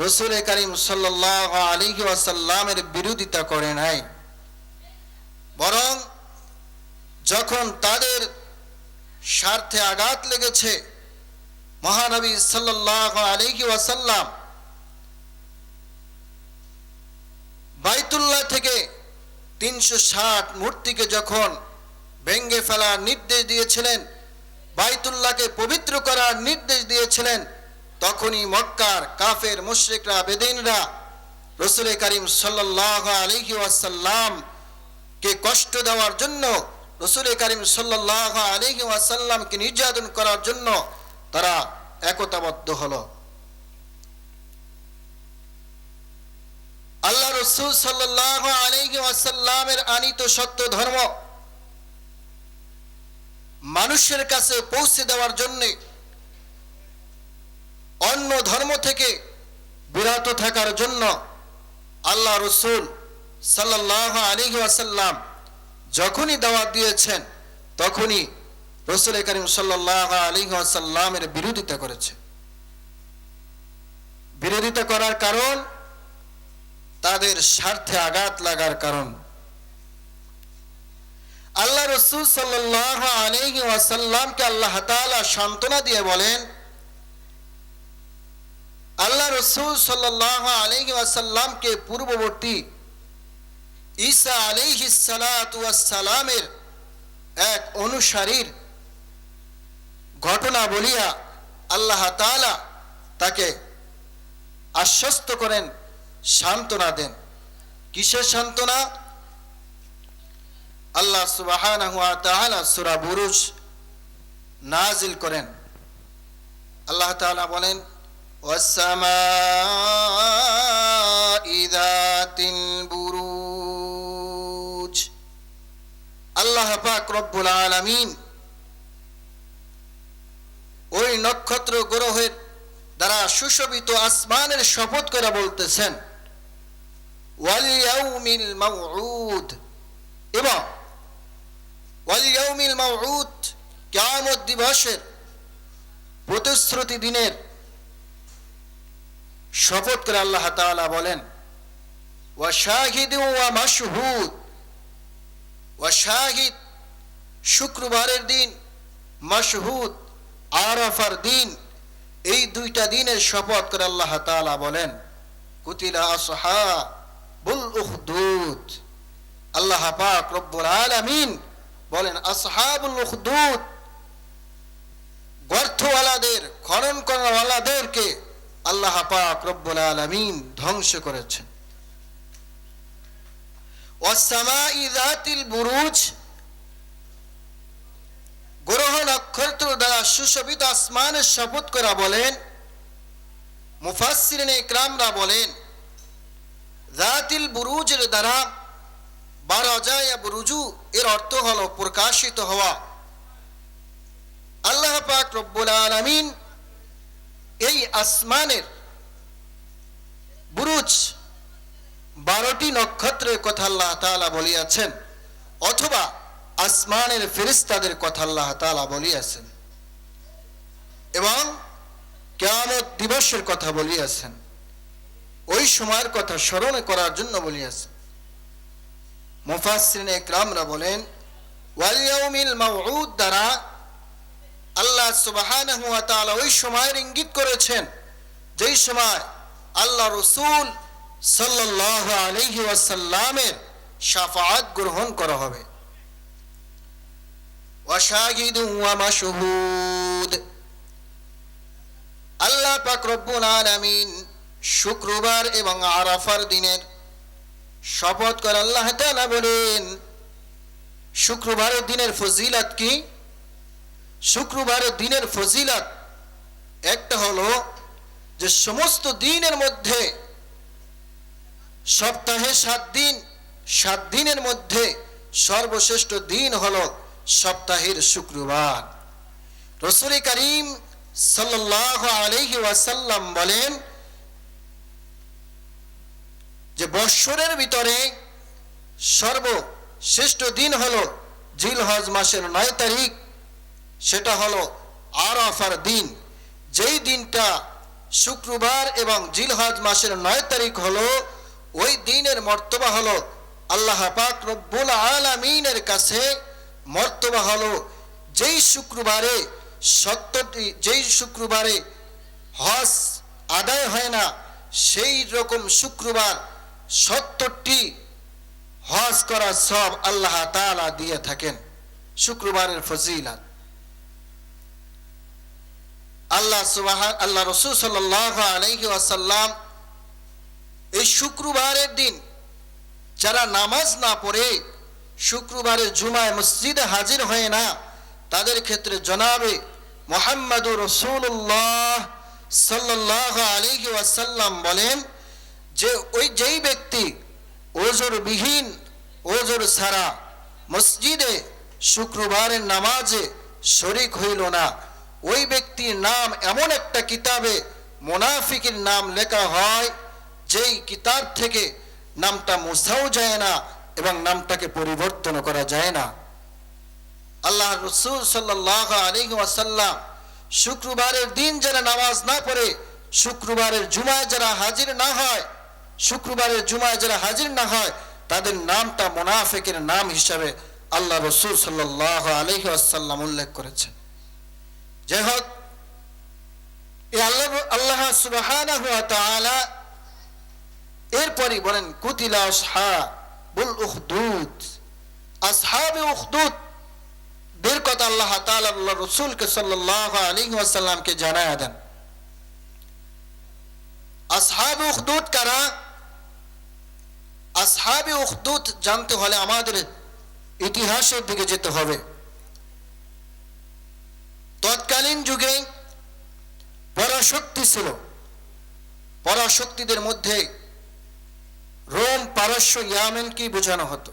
রাসূল করিম সাল্লাল্লাহু আলাইহি ওয়াসাল্লামের বিরোধিতা করে নাই, বরং যখন তাদের স্বার্থে আঘাত লেগেছে মহানবী সাল্লাল্লাহু আলাইহি ওয়াসাল্লাম বাইতুল্লাহ থেকে 360 মূর্তিকে যখন ভেঙে ফেলার নির্দেশ দিয়েছিলেন, বাইতুল্লাহকে পবিত্র করার নির্দেশ দিয়েছিলেন, তখনই মক্কার কাফের মুশরিকরা বেদিনরা রাসূল করিম সাল্লাল্লাহু আলাইহি ওয়াসাল্লাম কে কষ্ট দেওয়ার জন্য, রাসূল করিম সাল্লাল্লাহু আলাইহি ওয়াসাল্লামকে নির্যাতন করার জন্য তারা একতাবদ্ধ হলো। আল্লাহ রাসূল সাল্লাল্লাহু আলাইহি ওয়াসাল্লামের আনিত সত্য ধর্ম মানুষের কাছে পৌঁছে দেওয়ার জন্য অন্য ধর্ম থেকে বিরত থাকার জন্য আল্লাহ রাসূল সাল্লাল্লাহু আলাইহি ওয়াসাল্লাম যখনই দাওয়াত দিয়েছেন তখনই রাসূল করিম সাল্লাল্লাহু আলাইহি ওয়াসাল্লামের বিরোধিতা করেছে। বিরোধিতা করার কারণ তাদের স্বার্থে আঘাত লাগার কারণ। আল্লাহ রাসূল সাল্লাল্লাহু আলাইহি ওয়াসাল্লামকে আল্লাহ তাআলা সান্ত্বনা দিয়ে বলেন, আল্লাহ রাসূল সাল্লাল্লাহু আলাইহি ওয়াসাল্লামকে পূর্ববর্তী ঈসা আলাইহিস সালাতু ওয়াস সালামের এক অনুসারীর ঘটনা বলিয়া আল্লাহ তাআলা তাকে আশ্বস্ত করেন, সান্ত্বনা দেন। কিসের সান্ত্বনা? আল্লাহ সুবহানাহু ওয়া তাআলা সূরা বুরুজ নাজিল করেন। আল্লাহ তাআলা বলেন, ওয়াস-সামাঈ যাতিল বুরুজ। আল্লাহ পাক রব্বুল আলামিন ওই নক্ষত্র গ্রহের দ্বারা সুশোভিত আসমানের শপথ করে বলতেছেন, ওয়াল ইয়াউমিল মাউউদ, এবং ওয়াল ইয়াউমিল মাউউদ, কিয়ামত দিবসের প্রতিশ্রুতি দিনের শপথ করে আল্লাহ তাআলা বলেন, ওয়া শাহিদু ওয়া মাশহুদ। ওয়া শাহিদ শুক্রবারের দিন, মাশহুদ আরাফার দিন, এই দুইটা দিনের শপথ করে আল্লাহ তাআলা বলেন, কুতিলা আসহাবুল উখদুদ। আল্লাহ পাক রব্বুল আলামিন বলেন, আসহাবুল উখদুদ, গর্তওয়ালাদের, খনন করাওয়ালাদেরকে আল্লাহ পাক রব্বুল আলামিন ধ্বংস করেছেন। ওয়াস-সামাঈ যাতিল বুরুজ, গ্রহ নক্ষত্র দ্বারা সুশোভিত আসমানের শপথ করা বলেন, মুফাসসিরিনে ইকরামরা বলেন, যাতিল বুরুজের দ্বারা বারাজা ইয়া বুরুজু এর অর্থ হলো প্রকাশিত হওয়া। আল্লাহ পাক রব্বুল আলামিন এই আসমানের বুরুজ 12টি নক্ষত্রের কথা আল্লাহ তাআলা বলিয়াছেন, অথবা আসমানের ফেরেশতাদের কথা আল্লাহ তাআলা বলিয়াছেন, এবং কিয়ামত দিবসের কথা বলিয়াছেন, ওই সময়ের কথা স্মরণ করার জন্য বলিয়াছেন। মুফাসসিরিনে ইকরামরা বলেন, ওয়াল ইয়াউমিল মাউউদ দ্বারা আল্লাহ সুবহানাহু ওয়া তাআলা ওই সময়ের ইঙ্গিত করেছেন যেই সময় আল্লাহ রাসূল সাল্লাল্লাহু আলাইহি ওয়াসাল্লামের শাফাআত গ্রহণ করা হবে। ওয়া শাহিদু ওয়া মাশহুদ, আল্লাহ পাক রব্বুল আলামিন শুক্রবার এবং আরাফার দিনের শপথ করে আল্লাহ তাআলা বলেন, শুক্রবারের দিনের ফজিলত কি? শুক্রবারের দিনের ফজিলত একটা হলো যে সমস্ত দিনের মধ্যে, সপ্তাহে 7 দিন, 7 দিনের মধ্যে সর্বশ্রেষ্ঠ দিন হলো সপ্তাহের শুক্রবার। রাসূল করিম সাল্লাল্লাহু আলাইহি ওয়াসাল্লাম বলেন যে বৎসরের ভিতরে সর্বশ্রেষ্ঠ দিন হলো জিলহজ মাসের 9 তারিখ, সেটা হলো আরাফার দিন, যেই দিনটা শুক্রবার এবং জিলহজ মাসের 9 তারিখ হলো ওই দিনের মর্তবা হলো আল্লাহ পাক রব্বুল আলামিনের কাছে মর্তবা হলো যেই শুক্রবারে হজ আদায় হয় না, সেই রকম শুক্রবার 70টি হজ করার সব আল্লাহ তাআলা দিয়ে থাকেন। শুক্রবারের ফজিলত আল্লাহ রাসূল সাল্লাল্লাহু আলাইহি ওয়াসাল্লাম এই শুক্রবারের দিন যারা নামাজ না পড়ে শুক্রবারের জুমায় মসজিদে হাজির হয় না, তাদের ক্ষেত্রে জনাবে মুহাম্মদুর রাসূলুল্লাহ সাল্লাল্লাহু আলাইহি ওয়াসাল্লাম বলেন যে যেই ব্যক্তি ওজরবিহীন ওজর ছাড়া মসজিদে শুক্রবারের নামাজে শরীক হইল না, ওই ব্যক্তির নাম এমন একটা কিতাবে মুনাফিকের নাম লেখা হয় যেই কিতাব থেকে নামটা মুছাও যায় না এবং নামটাকে পরিবর্তন করা যায় না। আল্লাহ রাসূল সাল্লাল্লাহু আলাইহি ওয়াসাল্লাম শুক্রবারের দিন যারা নামাজ না পড়ে শুক্রবারের জুমায় যারা হাজির না হয় তাদের নামটা মুনাফিকের নাম হিসাবে আল্লাহ রাসূল সাল্লাল্লাহু আলাইহি ওয়াসাল্লাম উল্লেখ করেছেন। যাই হোক, আল্লাহ সুবহানাহু ওয়া তাআলা এরপরই বলেন কুতিলা আসহাবুল উখদুদ, আসহাবে উখদুদ দের কথা আল্লাহ তাআলা আল্লাহ রাসূলকে সাল্লাল্লাহু আলাইহি ওয়াসাল্লামকে জানায়া দেন। আসহাবে উখদুদ কারা? আসহাবে উখদুদ জানতে হলে আমাদের ইতিহাসের দিকে যেতে হবে। তৎকালীন যুগে পরাশক্তি ছিল, পরাশক্তিদের মধ্যে রোম, পারস্য, ইয়ামেনকে বোঝানো হতো।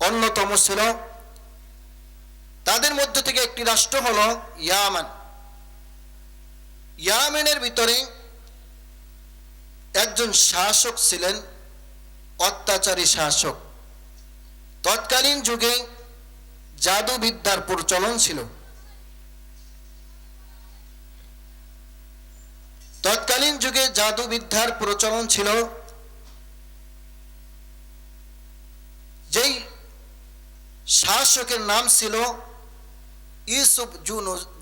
অন্যতম ছিল তাদের মধ্য থেকে একটি রাষ্ট্র হলো ইয়ামান। ইয়ামেনের ভিতরে একজন শাসক ছিলেন, অত্যাচারী শাসক। তৎকালীন যুগে জাদুবিদ্যার প্রচলন ছিল। তৎকালীন যুগে জাদুবিদ্যার প্রচলন ছিল। যেই শাসকের নাম ছিল ইউসুফ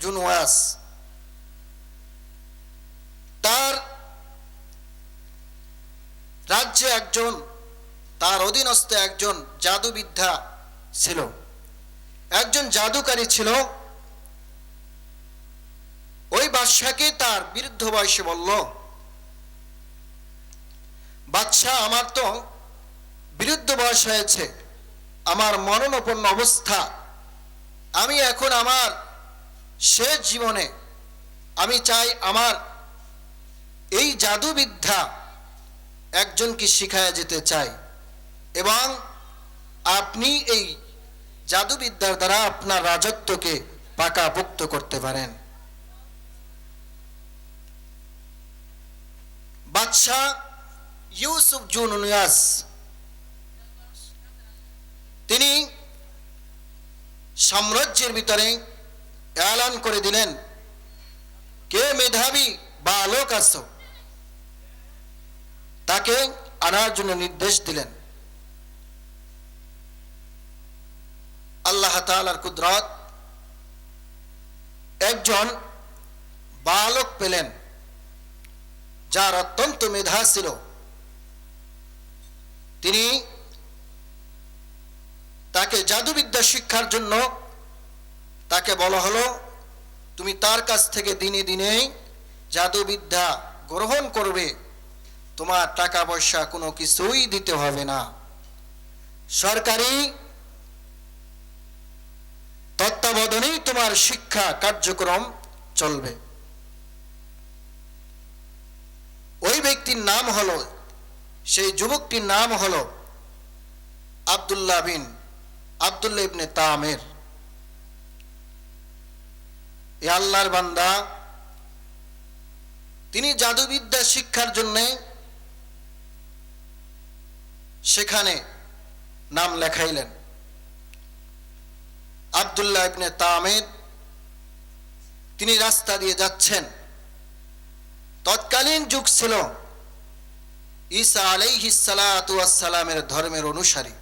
জুনওয়াস। তার রাজ্যে তার অধীনস্থ একজন জাদুবিদ্যা ছিল, একজন জাদুকারী ছিল। ওই বাদশাকে তার বৃদ্ধ বয়সে বলল, বাদশা, আমার তো বৃদ্ধ বয়স হয়েছে, আমার মরণাপন্ন অবস্থা, আমি এখন আমার শেষ জীবনে আমি চাই আমার এই জাদুবিদ্যা একজনকে শিখায়া যেতে চাই এবং আপনি এই জাদুবিদ্যার দ্বারা আপনার রাজত্বকে পাকাপোক্ত করতে পারেন। বাদশাহ ইউসুফ জুনওয়াস তিনি সাম্রাজ্যের ভিতরে এলান করে দিলেন, কে মেধাবী বালক আছো তাকে আনার জন্য নির্দেশ দিলেন। আল্লাহ তাআলার কুদরত, একজন বালক পেলেন যার অত্যন্ত মেধা ছিল। তিনি তাকে জাদুবিদ্যা শিক্ষার জন্য তাকে বলা হলো, তুমি তার কাছ থেকে দিনে দিনে জাদুবিদ্যা গ্রহণ করবে, তোমার টাকা পয়সা কোনো কিছুই দিতে হবে না, সরকারি তত্ত্বাবধানেই তোমার শিক্ষা কার্যক্রম চলবে। ওই ব্যক্তির নাম হলো, সেই যুবকটির নাম হলো আব্দুল্লাহ ইবনে তামির। এ আল্লাহর বান্দা, তিনি জাদুবিদ্যা শিক্ষার জন্য সেখানে নাম লেখাইলেন। আব্দুল্লাহ ইবনে তামির তিনি রাস্তা দিয়ে যাচ্ছেন, তৎকালীন যুগ ছিল ঈসা আলাইহিস সালাতু ওয়াস সালামের ধর্মের অনুসারী।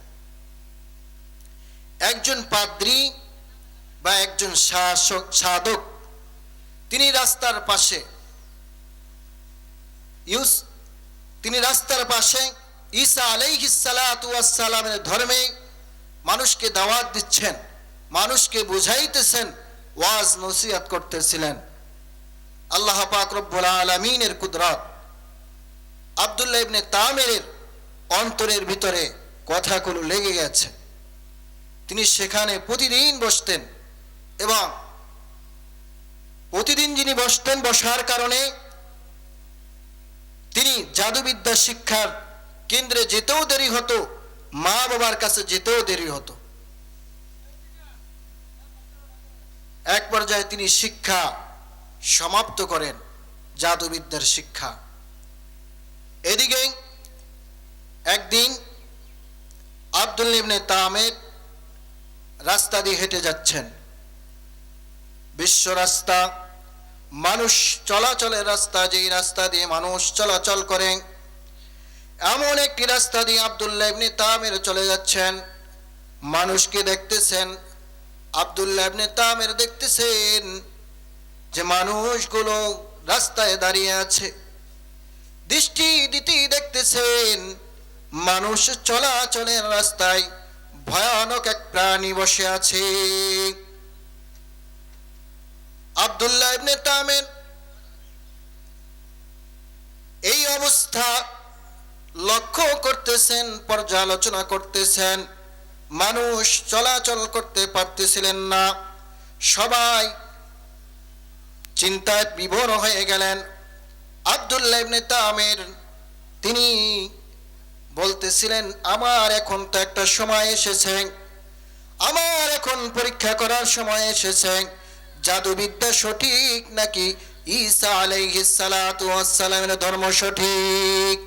একজন পাদ্রী বা একজন সাধক তিনি রাস্তার পাশে ঈসা আলাইহিস সালাতু ওয়াস সালামের ধর্মে মানুষকে দাওয়াত দিচ্ছেন, মানুষকে বুঝাইতেছেন, ওয়াজ নসিহত করতেছিলেন। আল্লাহ পাক রব্বুল আলামিনের কুদরত, আব্দুল্লাহ ইবনে তামিরের অন্তরের ভিতরে কথাগুলো লেগে গেছে। তিনি সেখানে প্রতিদিন বসতেন এবং প্রতিদিন যিনি বসতেন, বসার কারণে তিনি জাদুবিদ্যা শিক্ষার কেন্দ্রে যেতেও দেরি হতো, মা বাবার কাছে যেতেও দেরি হতো। এক পর্যায়ে তিনি শিক্ষা সমাপ্ত করেন, জাদুবিদ্যার শিক্ষা। এদিকে একদিন আব্দুল্লাহ ইবনে তামির রাস্তা দিয়ে হেঁটে যাচ্ছেন, বিশ্ব রাস্তা, মানুষ চলাচলের রাস্তা, যেই রাস্তা দিয়ে মানুষ চলাচল করে, এমন একটি রাস্তা দিয়ে আব্দুল্লাহ ইবনে তামির চলে যাচ্ছেন। মানুষকে দেখতেছেন, আব্দুল্লাহ ইবনে তামির দেখতেছেন যে মানুষগুলো রাস্তায় দাঁড়িয়ে আছে। দৃষ্টি দিতেই দেখতেছেন মানুষ চলাচলের রাস্তায় ভয়ানক এক প্রাণী বসে আছে। আব্দুল্লাহ ইবনে তামির এই অবস্থা লক্ষ্য করতেছেন, পর্যালোচনা করতেছেন। মানুষ চলাচল করতে পারতেছিলেন না, সবাই চিন্তায় বিভোর হয়ে গেলেন। আব্দুল্লাহ ইবনে তামির তিনি বলতেছিলেন, আমার এখন তো একটা সময় এসেছে, আমার এখন পরীক্ষা করার সময় এসেছে, জাদুবিদ্যা সঠিক নাকি ঈসা আলাইহিস সালাতু ওয়াস সালামের ধর্ম সঠিক।